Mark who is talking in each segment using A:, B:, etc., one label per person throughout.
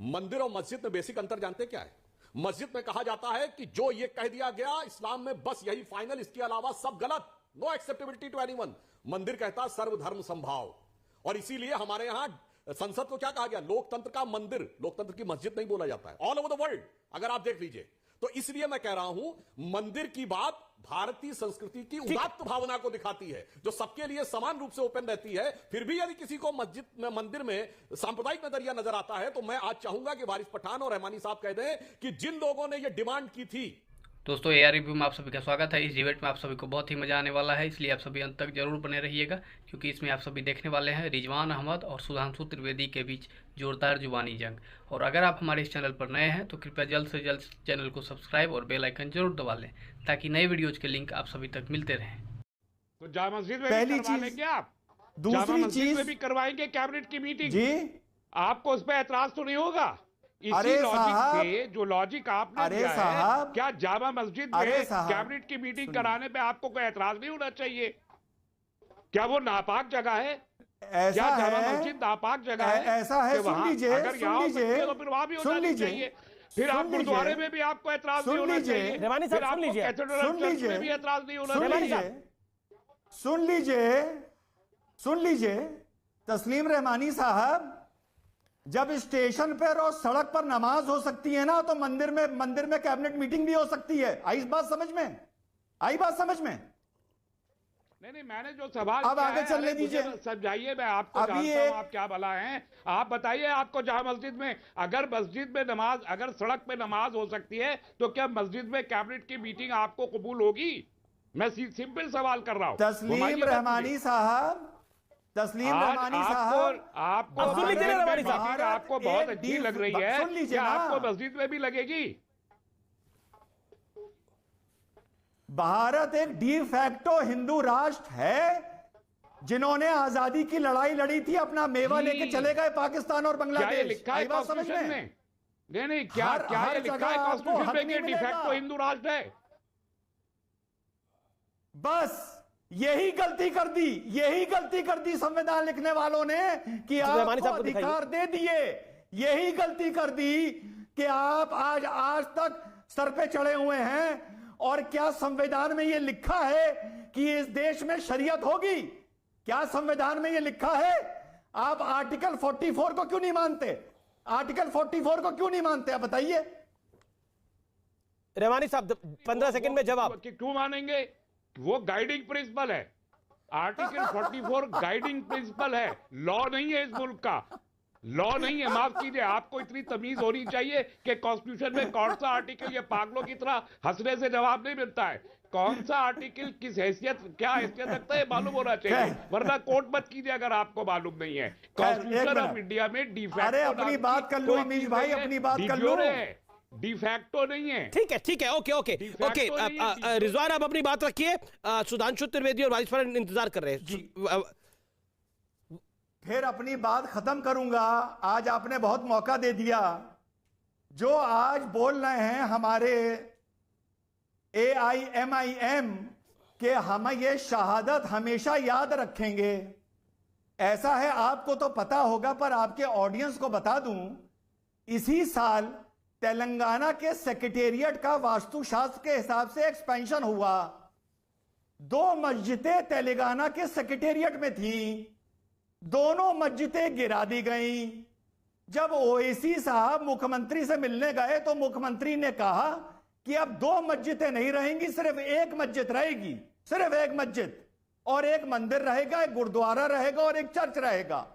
A: मंदिर और मस्जिद में बेसिक अंतर जानते क्या है? मस्जिद में कहा जाता है कि जो ये कह दिया गया इस्लाम में बस यही फाइनल, इसके अलावा सब गलत, नो एक्सेप्टेबिलिटी टू एनीवन। मंदिर कहता सर्वधर्म संभाव, और इसीलिए हमारे यहां संसद को क्या कहा गया? लोकतंत्र का मंदिर, लोकतंत्र की मस्जिद नहीं बोला जाता है ऑल ओवर द वर्ल्ड, अगर आप देख लीजिए। तो इसलिए मैं कह रहा हूं मंदिर की बात भारतीय संस्कृति की उदात्त भावना को दिखाती है, जो सबके लिए समान रूप से ओपन रहती है। फिर भी यदि किसी को मस्जिद में, मंदिर में सांप्रदायिक नजरिया नजर आता है, तो मैं आज चाहूंगा कि वारिस पठान और रहमानी साहब कह दें कि जिन लोगों ने यह डिमांड की थी।
B: दोस्तों एआर रिव्यू में आप सभी का स्वागत है। इस डिबेट में आप सभी को बहुत ही मजा आने वाला है, इसलिए आप सभी अंत तक जरूर बने रहिएगा, क्योंकि इसमें आप सभी देखने वाले हैं रिजवान अहमद और सुधांशु त्रिवेदी के बीच जोरदार जुबानी जंग। और अगर आप हमारे इस चैनल पर नए हैं तो कृपया जल्द से जल्द चैनल को सब्सक्राइब और बेल आइकन जरूर दबा लें, ताकि नए वीडियोज के लिंक आप सभी तक मिलते रहें।
C: तो जामा मस्जिद में भी करवा लेंगे आप,
D: दूसरी चीज
C: में भी करवाएंगे कैबिनेट की मीटिंग
D: जी,
C: आपको उस पर ऐतराज तो नहीं होगा?
D: अरे
C: इसी लॉजिक
D: साहब,
C: पे जो लॉजिक आपने
D: अरे
C: दिया है,
D: साहब,
C: क्या जामा मस्जिद
D: अरे
C: में
D: साहब,
C: कैबिनेट की मीटिंग कराने पे आपको कोई ऐतराज नहीं होना चाहिए? क्या वो नापाक जगह है?
D: ऐसा
C: क्या जामा
D: है,
C: मस्जिद नापाक जगह है?
D: ऐसा है,
C: कि
D: सुन
C: वहाँ
D: लीजिए,
C: अगर यहाँ हो सकती है तो फिर वहाँ भी हो जानी चाहिए। फिर आप गुरुद्वारे में भी आपको ऐतराज नहीं होना चाहिए,
D: रेवानी
C: फिर
D: साहब
C: आपको कैथेड्रल चर्च में भी ऐतराज नहीं होना चाहिए।
D: सुन लीजिए तस्लीम रहमानी साहब, जब स्टेशन पर और सड़क पर नमाज हो सकती है ना, तो मंदिर में कैबिनेट मीटिंग भी हो सकती है। आई बात समझ में? आई बात समझ में?
C: नहीं, मैंने जो सवाल
D: अब आगे चलने दीजिए,
C: समझाइए। मैं आपको जानता हूं आप क्या भला हैं। आप बताइए, आपको जहां मस्जिद में, अगर मस्जिद में नमाज, अगर सड़क पे नमाज हो सकती है, तो क्या मस्जिद में कैबिनेट की मीटिंग आपको कबूल होगी? मैं सिंपल सवाल कर रहा हूं।
D: तस्लीम रहमानी साहब,
C: आपको बहुत अच्छी लग रही है,
D: सुन लीजिए,
C: क्या आपको मस्जिद में भी लगेगी?
D: भारत एक डी फैक्टो हिंदू राष्ट्र है, जिन्होंने आजादी की लड़ाई लड़ी थी, अपना मेवा लेके चले गए पाकिस्तान और बांग्लादेश।
C: लिखा है कॉन्स्टिट्यूशन में? नहीं, क्या ये लिखा है कॉन्स्टिट्यूशन में कि डी फैक्टो हिंदू राष्ट्र है?
D: बस यही गलती कर दी संविधान लिखने वालों ने कि आपको अधिकार दे दिए। यही गलती कर दी कि आप आज तक सर पे चढ़े हुए हैं। और क्या संविधान में यह लिखा है कि इस देश में शरीयत होगी? क्या संविधान में यह लिखा है? आप आर्टिकल 44 को क्यों नहीं मानते? आर्टिकल 44 को क्यों नहीं मानते, आप बताइए।
E: रहमानी साहब 15 सेकंड में जवाब।
C: क्यों मानेंगे? वो गाइडिंग प्रिंसिपल है। आर्टिकल 44 गाइडिंग प्रिंसिपल है, लॉ नहीं है इस मुल्क का। लॉ नहीं है, माफ कीजिए। आपको इतनी तमीज होनी चाहिए कि कॉन्स्टिट्यूशन में कौन सा आर्टिकल, ये पागलों की तरह हंसने से जवाब नहीं मिलता है। कौन सा आर्टिकल किस हैसियत, क्या हैसियत रखता है, मालूम होना चाहिए, वरना कोर्ट मत कीजिए अगर आपको मालूम नहीं है। कॉन्स्टिट्यूशन ऑफ इंडिया में डी फैक्टो,
D: अरे अपनी बात कर लो अमीश भाई, अपनी बात कर लो।
C: डी फैक्टो नहीं है।
E: ठीक है, ओके। रिजवान आप अपनी बात रखिए। सुधांशु त्रिवेदी और वारिस पठान इंतजार कर रहे हैं।
D: फिर अपनी बात खत्म करूंगा। आज आपने बहुत मौका दे दिया। जो आज बोल रहे हैं हमारे AIMIM के हम ये शहादत हमेशा याद रखेंगे, ऐसा है आपको तो पता होगा, पर आपके ऑडियंस को बता दूं, इसी साल तेलंगाना के सेक्रेटेरिएट का वास्तुशास्त्र के हिसाब से एक्सपेंशन हुआ। 2 मस्जिदें तेलंगाना के सेक्रेटेरिएट में थी, दोनों मस्जिदें गिरा दी गईं। जब ओवैसी साहब मुख्यमंत्री से मिलने गए तो मुख्यमंत्री ने कहा कि अब 2 मस्जिदें नहीं रहेंगी, सिर्फ एक मस्जिद रहेगी, सिर्फ एक मस्जिद, और एक मंदिर रहेगा, एक गुरुद्वारा रहेगा और एक चर्च रहेगा।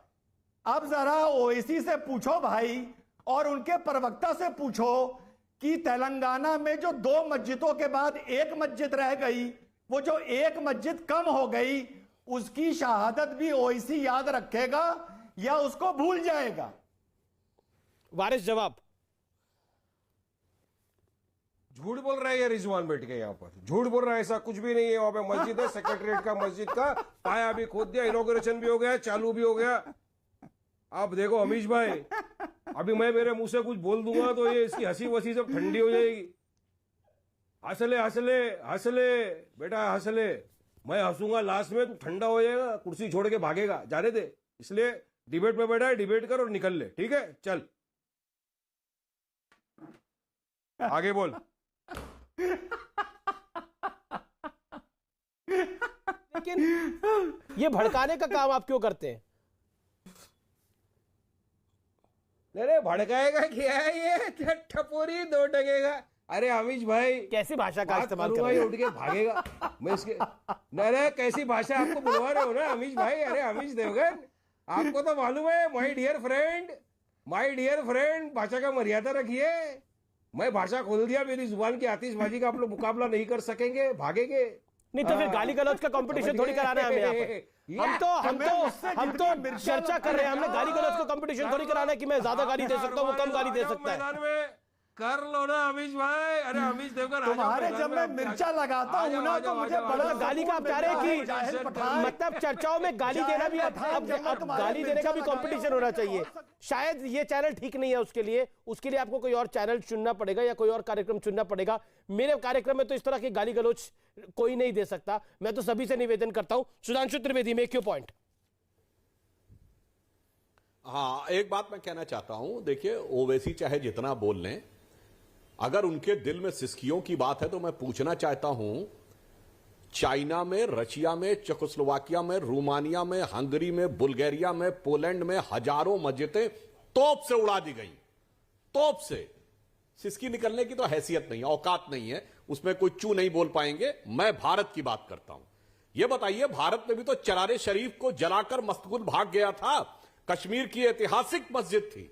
D: अब जरा ओवैसी से पूछो भाई, और उनके प्रवक्ता से पूछो कि तेलंगाना में जो 2 मस्जिदों के बाद एक मस्जिद रह गई, वो जो एक मस्जिद कम हो गई, उसकी शहादत भी ओवैसी याद रखेगा या उसको भूल जाएगा?
E: वारिस जवाब।
F: झूठ बोल रहा है ये रिजवान बैठ के यहाँ पर, झूठ बोल रहा है, ऐसा कुछ भी नहीं है। वहां पे मस्जिद है, सेक्रेटरीट का मस्जिद का पाया भी खोद दिया, इनॉग्रेशन भी हो गया, चालू भी हो गया। आप देखो अमीश भाई, अभी मैं मेरे मुंह से कुछ बोल दूंगा तो ये इसकी हंसी वसी सब ठंडी हो जाएगी। हंसले बेटा, हंसले। मैं हंसूंगा लास्ट में, तू ठंडा हो जाएगा, कुर्सी छोड़ के भागेगा, जाने दे। इसलिए डिबेट में बैठा है, डिबेट कर और निकल ले, ठीक है? चल। आगे बोल।
E: लेकिन ये भड़काने का काम आप क्यों करते हैं?
F: अरे भड़काएगा क्या है ये, क्या ठपोरी दो टकेगा। अरे अमीश भाई
E: कैसी भाषा का
F: बात
E: इस्तेमाल कर
F: करूंगा,
E: रहे
F: ये
E: हैं?
F: उठ के भागेगा। मैं इसके अरे कैसी भाषा आपको बुलवा रहे हो ना अमीश भाई। अरे अमीश देवगन, आपको तो मालूम है माय डियर फ्रेंड, भाषा का मर्यादा रखिए। मैं भाषा खोल दिया, मेरी जुबान की आतिशबाजी का आप लोग मुकाबला नहीं कर सकेंगे, भागेंगे।
E: नहीं तो फिर गाली गलौज का कंपटीशन थोड़ी कराना है हमें यहाँ पर। हम तो चर्चा कर रहे हैं, हमने गाली गलौज का कंपटीशन थोड़ी कराना है कि मैं ज्यादा गाली दे सकता हूँ, वो कम गाली दे सकता है।
F: मैदान में कर लो ना अमीश भाई। अरे अमीश देवगन,
D: तुम्हारे जब मैं मिर्चा लगाता हूं ना तो मुझे बड़ा
E: गाली का आप चाह रहे हैं कि मतलब चर्चाओं में गाली देना भी अब गाली देने का भी कंपटीशन होना चाहिए। शायद ये चैनल ठीक नहीं है उसके लिए आपको कोई और चैनल चुनना पड़ेगा या कोई और कार्यक्रम चुनना पड़ेगा। मेरे कार्यक्रम में तो इस तरह की गाली गलौज कोई नहीं दे सकता। मैं तो सभी से निवेदन करता हूं। Sudhanshu Trivedi, make your point.
A: हाँ, एक बात मैं कहना चाहता हूं, देखिए ओवैसी चाहे जितना बोल लें, अगर उनके दिल में सिसकियों की बात है तो मैं पूछना चाहता हूं, चाइना में, रशिया में, चेकोस्लोवाकिया में, रोमानिया में, हंगरी में, बुल्गारिया में, पोलैंड में हजारों मस्जिदें तोप से उड़ा दी गई। तोप से सिसकी निकलने की तो हैसियत नहीं, औकात नहीं है, उसमें कोई चू नहीं बोल पाएंगे। मैं भारत की बात करता हूं। यह बताइए, भारत में भी तो चरारे शरीफ को जलाकर मस्तगुल भाग गया था। कश्मीर की ऐतिहासिक मस्जिद थी,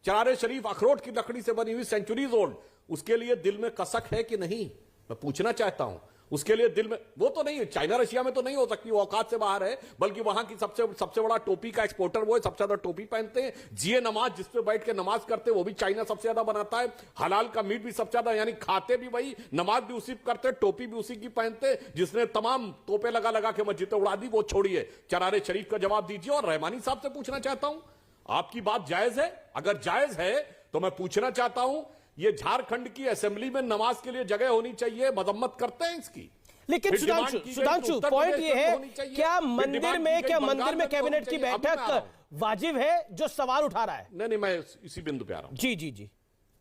A: चरारे शरीफ अखरोट की लकड़ी से बनी हुई, सेंचुरीज ओल्ड। उसके लिए दिल में कसक है कि नहीं, मैं पूछना चाहता हूं। उसके लिए दिल में वो तो नहीं है, चाइना रशिया में तो नहीं हो सकती, वो औकात से बाहर है। बल्कि वहां की सबसे बड़ा टोपी का एक्सपोर्टर वो है, सबसे ज्यादा टोपी पहनते हैं। जिए नमाज जिस पे बैठ के नमाज करते हैं वो भी चाइना सबसे ज्यादा बनाता है। हलाल का मीट भी सबसे ज्यादा, यानी खाते भी वही, नमाज भी उसी करते, टोपी भी उसी की पहनते। जिसने तमाम तोपे लगा लगा के मस्जिदें उड़ा दी, वो छोड़िए, चरारे शरीफ का जवाब दीजिए। और रहमानी साहब से पूछना चाहता हूं, आपकी बात जायज है? अगर जायज है तो मैं पूछना चाहता हूं, ये झारखंड की असेंबली में नमाज के लिए जगह होनी चाहिए, मजम्मत करते हैं इसकी।
E: लेकिन सुधांशु पॉइंट ये है, क्या मंदिर में कैबिनेट की बैठक वाजिब है, जो सवाल उठा रहा है?
A: नहीं, मैं इसी बिंदु पे आ रहा हूं।
E: जी।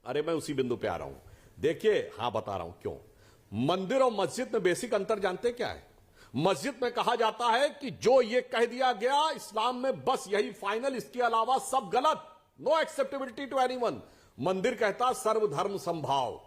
A: अरे मैं उसी बिंदु पे आ रहा हूं। देखिए, हाँ बता रहा हूं क्यों। मंदिर और मस्जिद में बेसिक अंतर जानते क्या है? मस्जिद में कहा जाता है कि जो ये कह दिया गया इस्लाम में बस यही फाइनल, इसके अलावा सब गलत, नो एक्सेप्टेबिलिटी टू एनीवन। मंदिर कहता सर्वधर्म संभाव,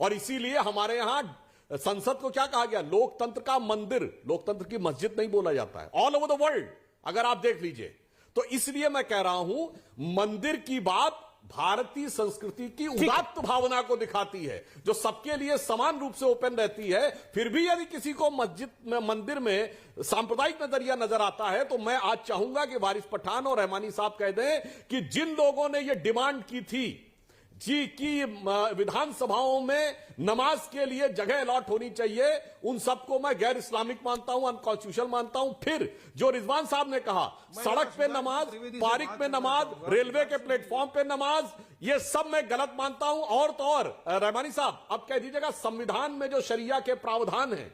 A: और इसीलिए हमारे यहां संसद को क्या कहा गया? लोकतंत्र का मंदिर, लोकतंत्र की मस्जिद नहीं बोला जाता है ऑल ओवर द वर्ल्ड, अगर आप देख लीजिए। तो इसलिए मैं कह रहा हूं, मंदिर की बात भारतीय संस्कृति की उदात्त भावना को दिखाती है, जो सबके लिए समान रूप से ओपन रहती है। फिर भी यदि किसी को मस्जिद में, मंदिर में सांप्रदायिक नजरिया नजर आता है, तो मैं आज चाहूंगा कि वारिस पठान और रहमानी साहब कह दें कि जिन लोगों ने यह डिमांड की थी जी कि विधानसभाओं में नमाज के लिए जगह अलॉट होनी चाहिए, उन सबको मैं गैर इस्लामिक मानता हूं, अनकॉन्स्टिट्यूशनल मानता हूं। फिर जो रिजवान साहब ने कहा, सड़क पे नमाज, पार्क में नमाज, रेलवे के प्लेटफॉर्म पे नमाज, ये सब मैं गलत मानता हूं। और तो और रहमानी साहब, अब कह दीजिएगा, संविधान में जो शरिया के प्रावधान है,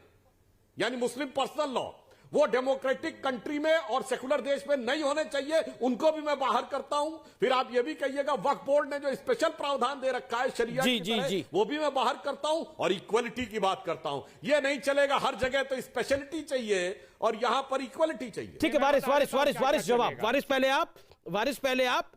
A: यानी मुस्लिम पर्सनल लॉ, वो डेमोक्रेटिक कंट्री में और सेकुलर देश में नहीं होने चाहिए, उनको भी मैं बाहर करता हूं। फिर आप ये भी कहिएगा, वक्फ बोर्ड ने जो स्पेशल प्रावधान दे रखा है शरिया की तरह, वो भी मैं बाहर करता हूं। और इक्वलिटी की बात करता हूं, ये नहीं चलेगा, हर जगह तो स्पेशलिटी चाहिए और यहां पर इक्वलिटी चाहिए।
E: ठीक है, वारिस जवाब, वारिस पहले आप